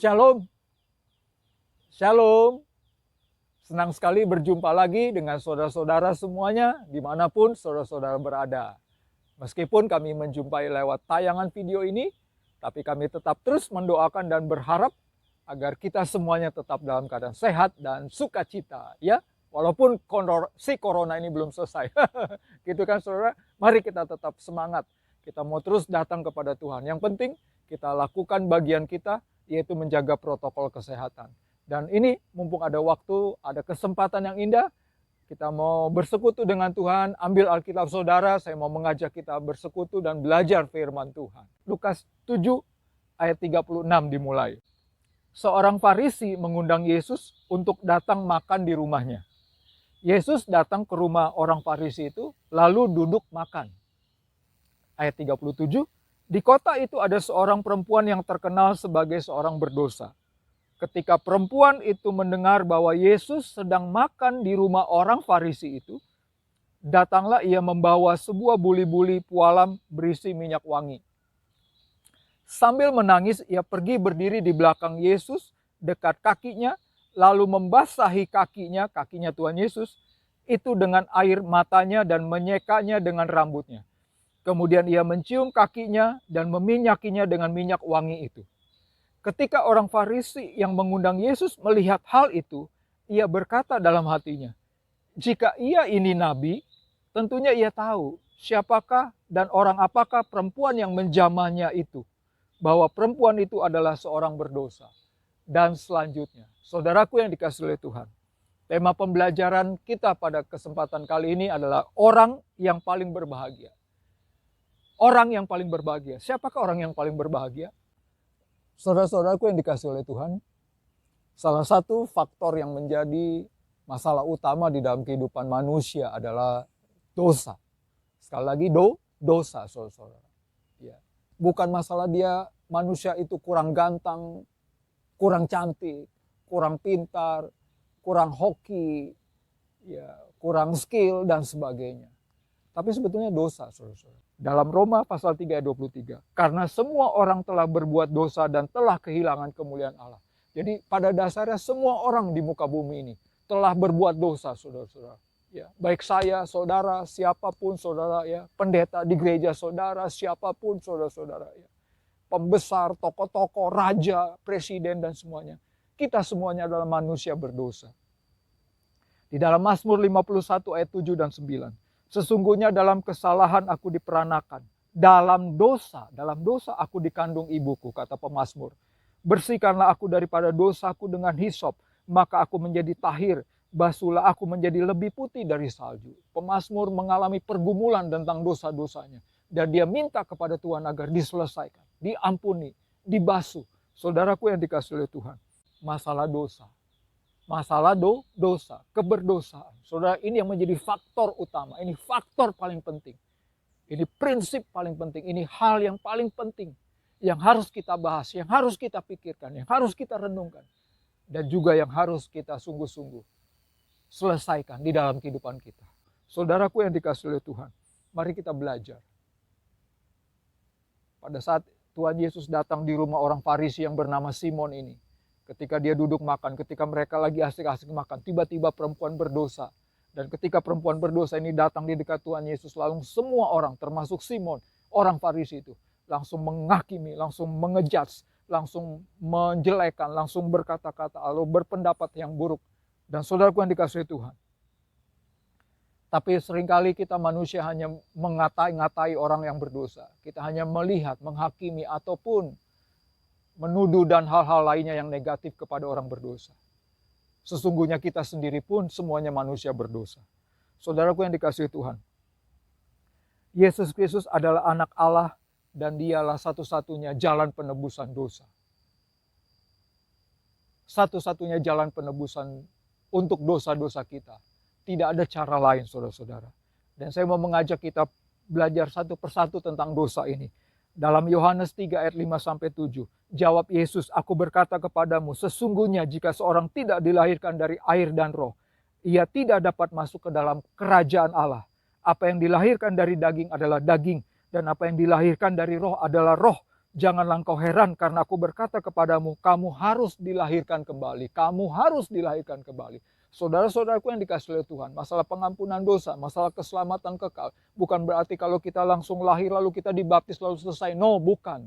Shalom, Shalom. Senang sekali berjumpa lagi dengan saudara-saudara semuanya dimanapun saudara-saudara berada. Meskipun kami menjumpai lewat tayangan video ini, tapi kami tetap terus mendoakan dan berharap agar kita semuanya tetap dalam keadaan sehat dan sukacita, ya. Walaupun si corona ini belum selesai. Gitu kan saudara, mari kita tetap semangat. Kita mau terus datang kepada Tuhan. Yang penting kita lakukan bagian kita, yaitu menjaga protokol kesehatan. Dan ini mumpung ada waktu, ada kesempatan yang indah, kita mau bersekutu dengan Tuhan. Ambil Alkitab saudara, saya mau mengajak kita bersekutu dan belajar firman Tuhan. Lukas 7 ayat 36 dimulai. Seorang Farisi mengundang Yesus untuk datang makan di rumahnya. Yesus datang ke rumah orang Farisi itu, lalu duduk makan. Ayat 37, di kota itu ada seorang perempuan yang terkenal sebagai seorang berdosa. Ketika perempuan itu mendengar bahwa Yesus sedang makan di rumah orang Farisi itu, datanglah ia membawa sebuah buli-buli pualam berisi minyak wangi. Sambil menangis, ia pergi berdiri di belakang Yesus, dekat kakinya, lalu membasahi kakinya Tuhan Yesus, itu dengan air matanya dan menyekanya dengan rambutnya. Kemudian ia mencium kakinya dan meminyakinya dengan minyak wangi itu. Ketika orang Farisi yang mengundang Yesus melihat hal itu, ia berkata dalam hatinya, jika ia ini nabi, tentunya ia tahu siapakah dan orang apakah perempuan yang menjamahnya itu, bahwa perempuan itu adalah seorang berdosa. Dan selanjutnya, saudaraku yang dikasihi oleh Tuhan, tema pembelajaran kita pada kesempatan kali ini adalah orang yang paling berbahagia. Orang yang paling berbahagia. Siapakah orang yang paling berbahagia? Saudara-saudaraku yang dikasihi oleh Tuhan, salah satu faktor yang menjadi masalah utama di dalam kehidupan manusia adalah dosa. Sekali lagi dosa, saudara-saudara. Ya. Bukan masalah dia manusia itu kurang ganteng, kurang cantik, kurang pintar, kurang hoki, ya, kurang skill dan sebagainya. Tapi sebetulnya dosa, saudara-saudara. Dalam Roma pasal 3 ayat 23. Karena semua orang telah berbuat dosa dan telah kehilangan kemuliaan Allah. Jadi pada dasarnya semua orang di muka bumi ini telah berbuat dosa, saudara-saudara. Ya, baik saya, saudara, siapapun saudara, ya, pendeta di gereja saudara, siapapun saudara-saudara, ya. Pembesar, tokoh-tokoh, raja, presiden dan semuanya. Kita semuanya adalah manusia berdosa. Di dalam Mazmur 51 ayat 7 dan 9. Sesungguhnya dalam kesalahan aku diperanakan. Dalam dosa aku dikandung ibuku, kata pemazmur. Bersihkanlah aku daripada dosaku dengan hisop, maka aku menjadi tahir. Basuhlah aku menjadi lebih putih dari salju. Pemazmur mengalami pergumulan tentang dosa-dosanya. Dan dia minta kepada Tuhan agar diselesaikan, diampuni, dibasuh. Saudaraku yang dikasihi oleh Tuhan, masalah dosa. Masalah dosa, keberdosaan. Saudara, ini yang menjadi faktor utama. Ini faktor paling penting. Ini prinsip paling penting. Ini hal yang paling penting. Yang harus kita bahas, yang harus kita pikirkan, yang harus kita renungkan. Dan juga yang harus kita sungguh-sungguh selesaikan di dalam kehidupan kita. Saudaraku yang dikasihi oleh Tuhan, mari kita belajar. Pada saat Tuhan Yesus datang di rumah orang Farisi yang bernama Simon ini, ketika dia duduk makan, ketika mereka lagi asik-asik makan, tiba-tiba perempuan berdosa. Dan ketika perempuan berdosa ini datang di dekat Tuhan Yesus, lalu semua orang, termasuk Simon, orang Farisi itu, langsung menghakimi, langsung mengejudge, langsung menjelekan, langsung berkata-kata, lalu berpendapat yang buruk. Dan saudaraku yang dikasihi Tuhan. Tapi seringkali kita manusia hanya mengatai-ngatai orang yang berdosa. Kita hanya melihat, menghakimi, ataupun menuduh dan hal-hal lainnya yang negatif kepada orang berdosa. Sesungguhnya kita sendiri pun semuanya manusia berdosa. Saudaraku yang dikasihi Tuhan, Yesus Kristus adalah anak Allah dan dialah satu-satunya jalan penebusan dosa. Satu-satunya jalan penebusan untuk dosa-dosa kita. Tidak ada cara lain, saudara-saudara. Dan saya mau mengajak kita belajar satu persatu tentang dosa ini. Dalam Yohanes 3 ayat 5-7, jawab Yesus, aku berkata kepadamu, sesungguhnya jika seorang tidak dilahirkan dari air dan roh, ia tidak dapat masuk ke dalam kerajaan Allah. Apa yang dilahirkan dari daging adalah daging, dan apa yang dilahirkan dari roh adalah roh. Janganlah engkau heran karena aku berkata kepadamu, kamu harus dilahirkan kembali. Kamu harus dilahirkan kembali. Saudara-saudaraku yang dikasihi oleh Tuhan, masalah pengampunan dosa, masalah keselamatan kekal, bukan berarti kalau kita langsung lahir lalu kita dibaptis lalu selesai. No, bukan.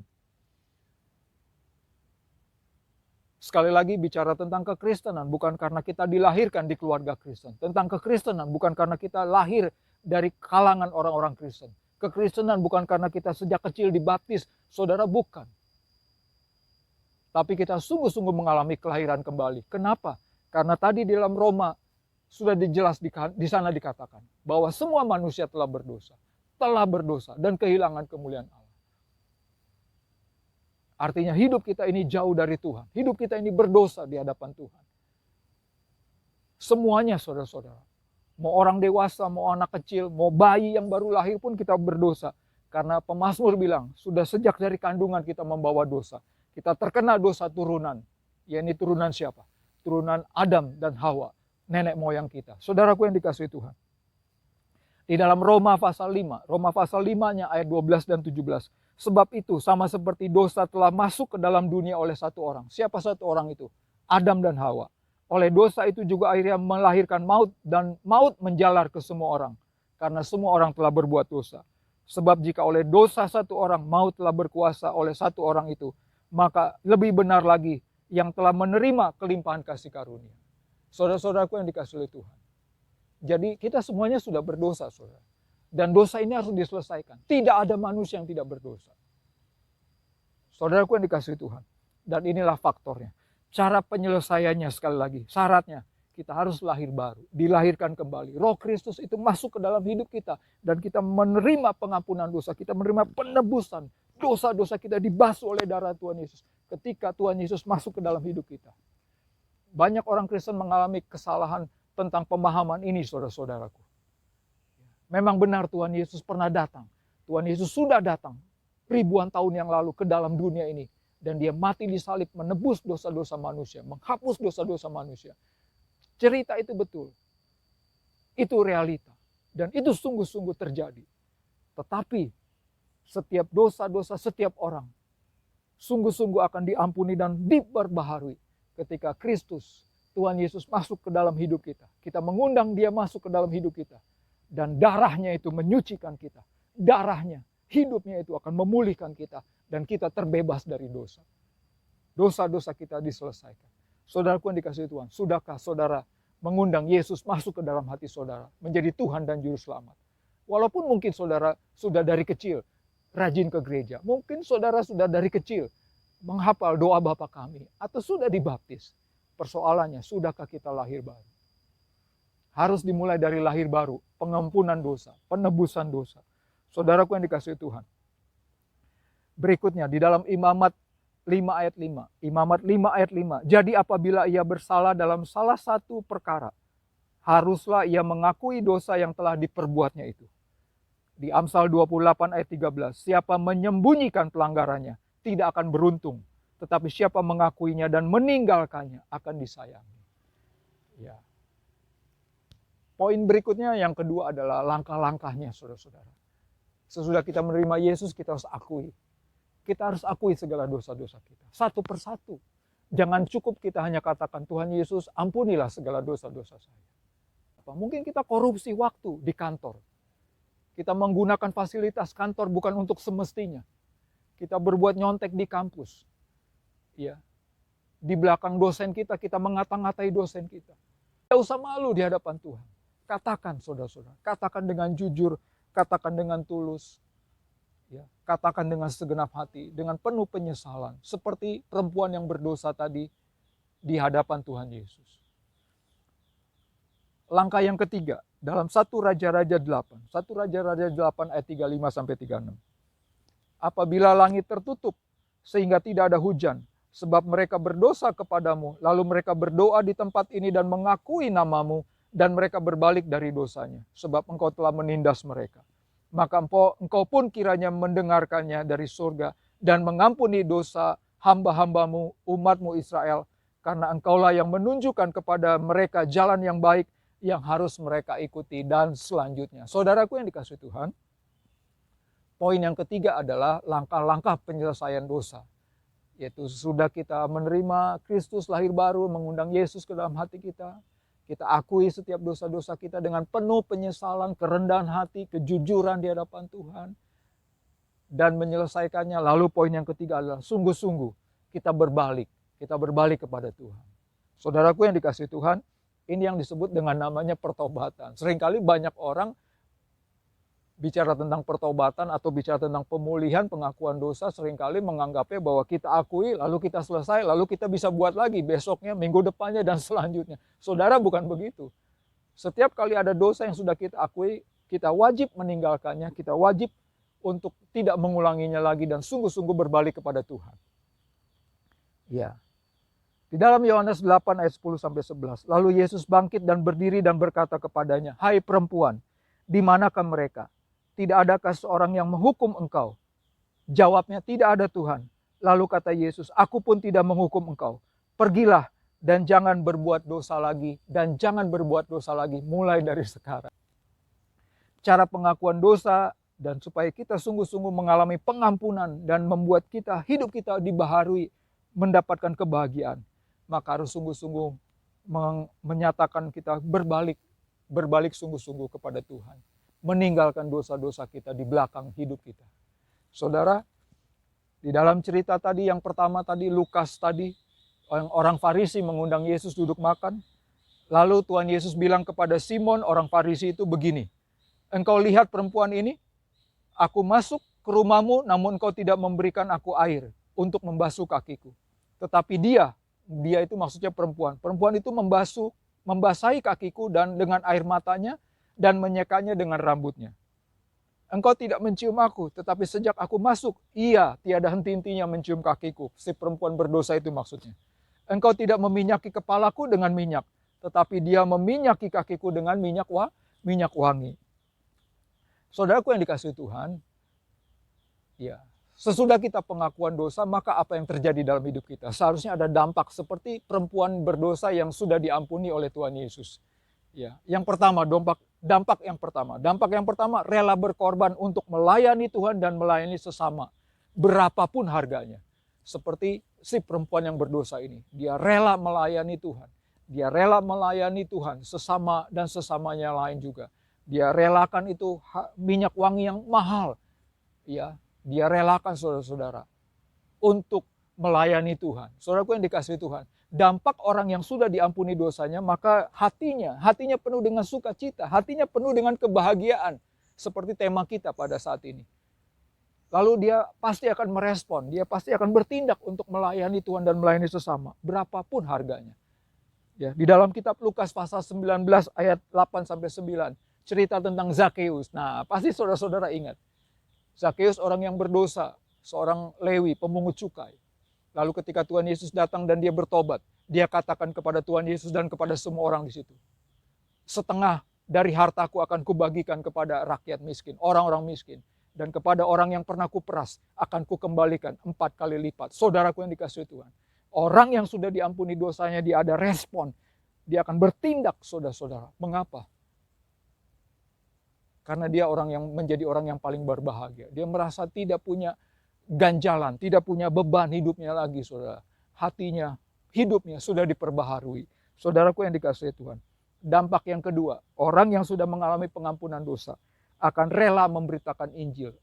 Sekali lagi bicara tentang kekristenan, bukan karena kita dilahirkan di keluarga Kristen. Tentang kekristenan, bukan karena kita lahir dari kalangan orang-orang Kristen. Kekristenan bukan karena kita sejak kecil dibaptis, saudara, bukan. Tapi kita sungguh-sungguh mengalami kelahiran kembali. Kenapa? Karena tadi di dalam Roma sudah dijelas di sana dikatakan bahwa semua manusia telah berdosa dan kehilangan kemuliaan Allah. Artinya hidup kita ini jauh dari Tuhan. Hidup kita ini berdosa di hadapan Tuhan. Semuanya, saudara-saudara. Mau orang dewasa, mau anak kecil, mau bayi yang baru lahir pun kita berdosa. Karena pemazmur bilang, sudah sejak dari kandungan kita membawa dosa. Kita terkena dosa turunan. Ya, ini turunan siapa? Turunan Adam dan Hawa, nenek moyang kita. Saudaraku yang dikasihi Tuhan. Di dalam Roma pasal 5 nya ayat 12 dan 17. Sebab itu sama seperti dosa telah masuk ke dalam dunia oleh satu orang. Siapa satu orang itu? Adam dan Hawa. Oleh dosa itu juga akhirnya melahirkan maut, dan maut menjalar ke semua orang. Karena semua orang telah berbuat dosa. Sebab jika oleh dosa satu orang maut telah berkuasa oleh satu orang itu, maka lebih benar lagi yang telah menerima kelimpahan kasih karunia. Saudara-saudaraku yang dikasihi oleh Tuhan. Jadi kita semuanya sudah berdosa, saudara. Dan dosa ini harus diselesaikan. Tidak ada manusia yang tidak berdosa. Saudaraku yang dikasihi Tuhan. Dan inilah faktornya. Cara penyelesaiannya sekali lagi, syaratnya kita harus lahir baru, dilahirkan kembali. Roh Kristus itu masuk ke dalam hidup kita dan kita menerima pengampunan dosa, kita menerima penebusan. Dosa-dosa kita dibasuh oleh darah Tuhan Yesus ketika Tuhan Yesus masuk ke dalam hidup kita. Banyak orang Kristen mengalami kesalahan tentang pemahaman ini, saudara-saudaraku. Memang benar Tuhan Yesus pernah datang. Tuhan Yesus sudah datang ribuan tahun yang lalu ke dalam dunia ini. Dan dia mati di salib menebus dosa-dosa manusia, menghapus dosa-dosa manusia. Cerita itu betul. Itu realita. Dan itu sungguh-sungguh terjadi. Tetapi setiap dosa-dosa setiap orang sungguh-sungguh akan diampuni dan diperbaharui ketika Kristus, Tuhan Yesus masuk ke dalam hidup kita. Kita mengundang dia masuk ke dalam hidup kita. Dan darahnya itu menyucikan kita. Darahnya, hidupnya itu akan memulihkan kita. Dan kita terbebas dari dosa. Dosa-dosa kita diselesaikan. Saudaraku yang dikasihi Tuhan, sudahkah saudara mengundang Yesus masuk ke dalam hati saudara, menjadi Tuhan dan Juru Selamat? Walaupun mungkin saudara sudah dari kecil rajin ke gereja, mungkin saudara sudah dari kecil menghafal doa Bapa Kami, atau sudah dibaptis. Persoalannya, sudahkah kita lahir baru? Harus dimulai dari lahir baru, pengampunan dosa, penebusan dosa. Saudaraku yang dikasihi Tuhan. Berikutnya di dalam Imamat 5 ayat 5. Imamat 5 ayat 5. Jadi apabila ia bersalah dalam salah satu perkara, haruslah ia mengakui dosa yang telah diperbuatnya itu. Di Amsal 28 ayat 13. Siapa menyembunyikan pelanggarannya tidak akan beruntung. Tetapi siapa mengakuinya dan meninggalkannya akan disayangi. Ya. Poin berikutnya yang kedua adalah langkah-langkahnya, saudara-saudara. Sesudah kita menerima Yesus, kita harus akui. Kita harus akui segala dosa-dosa kita. Satu persatu. Jangan cukup kita hanya katakan, Tuhan Yesus, ampunilah segala dosa-dosa saya. Mungkin kita korupsi waktu di kantor. Kita menggunakan fasilitas kantor bukan untuk semestinya. Kita berbuat nyontek di kampus. Ya. Di belakang dosen kita mengata-ngatai dosen kita. Tidak usah malu di hadapan Tuhan. Katakan, saudara-saudara. Katakan dengan jujur. Katakan dengan tulus. Ya, katakan dengan segenap hati, dengan penuh penyesalan, seperti perempuan yang berdosa tadi di hadapan Tuhan Yesus. Langkah yang ketiga, dalam 1 Raja-Raja 8, 1 Raja-Raja 8 ayat 35 sampai 36. Apabila langit tertutup sehingga tidak ada hujan, sebab mereka berdosa kepadamu, lalu mereka berdoa di tempat ini dan mengakui namamu, dan mereka berbalik dari dosanya, sebab engkau telah menindas mereka. Maka engkau pun kiranya mendengarkannya dari surga dan mengampuni dosa hamba-hambamu, umatmu Israel, karena engkaulah yang menunjukkan kepada mereka jalan yang baik yang harus mereka ikuti dan selanjutnya. Saudaraku yang dikasihi Tuhan, Poin yang ketiga adalah langkah-langkah penyelesaian dosa. Yaitu sudah kita menerima Kristus lahir baru, mengundang Yesus ke dalam hati kita. Kita akui setiap dosa-dosa kita dengan penuh penyesalan, kerendahan hati, kejujuran di hadapan Tuhan. Dan menyelesaikannya. Lalu poin yang ketiga adalah sungguh-sungguh kita berbalik. Kita berbalik kepada Tuhan. Saudaraku yang dikasihi Tuhan, ini yang disebut dengan namanya pertobatan. Seringkali banyak orang bicara tentang pertobatan atau bicara tentang pemulihan, pengakuan dosa, seringkali menganggapnya bahwa kita akui, lalu kita selesai, lalu kita bisa buat lagi besoknya, minggu depannya, dan selanjutnya. Saudara, bukan begitu. Setiap kali ada dosa yang sudah kita akui, kita wajib meninggalkannya, kita wajib untuk tidak mengulanginya lagi dan sungguh-sungguh berbalik kepada Tuhan. Ya. Di dalam Yohanes 8 ayat 10-11, lalu Yesus bangkit dan berdiri dan berkata kepadanya, "Hai perempuan, di manakah mereka? Tidak adakah seorang yang menghukum engkau?" Jawabnya, "Tidak ada Tuhan." Lalu kata Yesus, "Aku pun tidak menghukum engkau. Pergilah dan jangan berbuat dosa lagi, dan jangan berbuat dosa lagi mulai dari sekarang." Cara pengakuan dosa dan supaya kita sungguh-sungguh mengalami pengampunan dan membuat hidup kita dibaharui, mendapatkan kebahagiaan, maka harus sungguh-sungguh menyatakan kita berbalik sungguh-sungguh kepada Tuhan. Meninggalkan dosa-dosa kita di belakang hidup kita. Saudara, di dalam cerita tadi yang pertama tadi, Lukas tadi, orang Farisi mengundang Yesus duduk makan. Lalu Tuhan Yesus bilang kepada Simon, orang Farisi itu begini, "Engkau lihat perempuan ini? Aku masuk ke rumahmu namun engkau tidak memberikan aku air untuk membasuh kakiku. Tetapi dia itu maksudnya perempuan. Perempuan itu membasahi kakiku dan dengan air matanya dan menyekanya dengan rambutnya. Engkau tidak mencium aku, tetapi sejak aku masuk, ia tiada henti-hentinya mencium kakiku." Si perempuan berdosa itu maksudnya. "Engkau tidak meminyaki kepalaku dengan minyak, tetapi dia meminyaki kakiku dengan minyak wangi." Saudaraku yang dikasihi Tuhan, ya, sesudah kita pengakuan dosa, maka apa yang terjadi dalam hidup kita? Seharusnya ada dampak seperti perempuan berdosa yang sudah diampuni oleh Tuhan Yesus. Ya, yang pertama, dampak yang pertama rela berkorban untuk melayani Tuhan dan melayani sesama, berapapun harganya. Seperti si perempuan yang berdosa ini, dia rela melayani Tuhan. Dia rela melayani Tuhan sesama dan sesamanya lain juga. Dia relakan itu minyak wangi yang mahal. Ya, dia relakan saudara-saudara untuk melayani Tuhan. Saudaraku yang dikasihi Tuhan, dampak orang yang sudah diampuni dosanya, maka hatinya penuh dengan sukacita, hatinya penuh dengan kebahagiaan. Seperti tema kita pada saat ini. Lalu dia pasti akan merespon, dia pasti akan bertindak untuk melayani Tuhan dan melayani sesama, berapapun harganya. Ya, di dalam kitab Lukas pasal 19 ayat 8-9, cerita tentang Zakeus. Nah, pasti saudara-saudara ingat. Zakeus orang yang berdosa, seorang Lewi, pemungut cukai. Lalu ketika Tuhan Yesus datang dan dia bertobat, dia katakan kepada Tuhan Yesus dan kepada semua orang di situ, "Setengah dari hartaku akan kubagikan kepada rakyat miskin, orang-orang miskin. Dan kepada orang yang pernah kuperas akan kukembalikan 4 kali lipat." Saudaraku yang dikasihi Tuhan, orang yang sudah diampuni dosanya, dia ada respon. Dia akan bertindak, saudara-saudara. Mengapa? Karena dia menjadi orang yang paling berbahagia. Dia merasa tidak punya ganjalan, tidak punya beban hidupnya lagi, saudara. Hatinya, hidupnya sudah diperbaharui. Saudaraku yang dikasihi Tuhan. Dampak yang kedua, orang yang sudah mengalami pengampunan dosa akan rela memberitakan Injil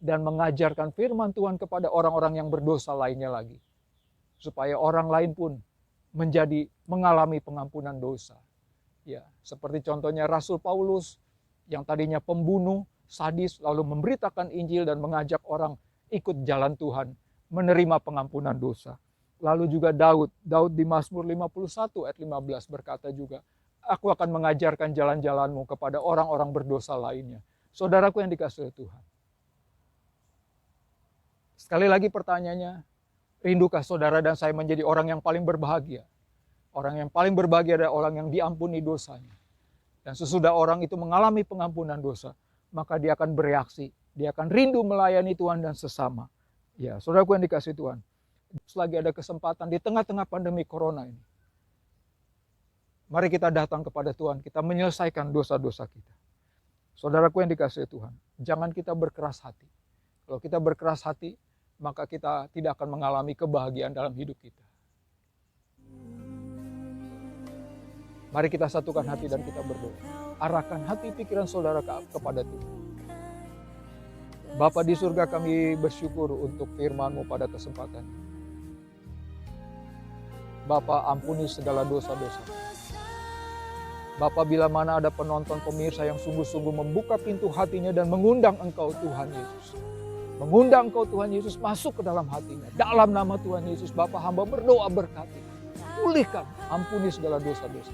dan mengajarkan firman Tuhan kepada orang-orang yang berdosa lainnya lagi. Supaya orang lain pun mengalami pengampunan dosa. Ya, seperti contohnya Rasul Paulus yang tadinya pembunuh, sadis, lalu memberitakan Injil dan mengajak orang ikut jalan Tuhan, menerima pengampunan dosa. Lalu juga Daud di Mazmur 51 ayat 15 berkata juga, "Aku akan mengajarkan jalan-jalanmu kepada orang-orang berdosa lainnya." Saudaraku yang dikasihi Tuhan. Sekali lagi pertanyaannya, rindukah saudara dan saya menjadi orang yang paling berbahagia? Orang yang paling berbahagia adalah orang yang diampuni dosanya. Dan sesudah orang itu mengalami pengampunan dosa, maka dia akan bereaksi. Dia akan rindu melayani Tuhan dan sesama. Ya, saudaraku yang dikasihi Tuhan. Selagi ada kesempatan di tengah-tengah pandemi corona ini, mari kita datang kepada Tuhan, kita menyelesaikan dosa-dosa kita. Saudaraku yang dikasihi Tuhan, jangan kita berkeras hati. Kalau kita berkeras hati, maka kita tidak akan mengalami kebahagiaan dalam hidup kita. Mari kita satukan hati dan kita berdoa. Arahkan hati pikiran saudara kepada Tuhan. Bapa di surga, kami bersyukur untuk firman-Mu pada kesempatan ini. Bapa, ampuni segala dosa-dosa. Bapa, bila mana ada penonton pemirsa yang sungguh-sungguh membuka pintu hatinya dan mengundang Engkau Tuhan Yesus. Mengundang Engkau Tuhan Yesus masuk ke dalam hatinya. Dalam nama Tuhan Yesus, Bapa, hamba berdoa berkati. Pulihkan, ampuni segala dosa-dosa.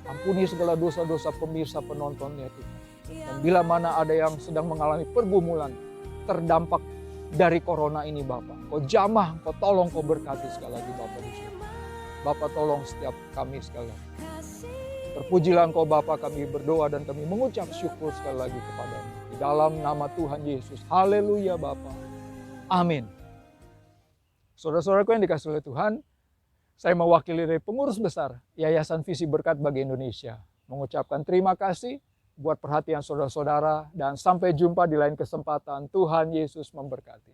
Ampuni segala dosa-dosa pemirsa penontonnya Tuhan. Dan bila mana ada yang sedang mengalami pergumulan, terdampak dari corona ini Bapa, Kau jamah, Kau tolong, Kau berkati sekali lagi Bapa di surga. Bapa, tolong setiap kami sekali lagi. Terpujilah Engkau Bapa, kami berdoa dan kami mengucap syukur sekali lagi kepada-Mu. Di dalam nama Tuhan Yesus. Haleluya Bapa. Amin. Saudara-saudaraku yang dikasihi oleh Tuhan, saya mewakili dari pengurus besar Yayasan Visi Berkat bagi Indonesia mengucapkan terima kasih buat perhatian saudara-saudara dan sampai jumpa di lain kesempatan. Tuhan Yesus memberkati.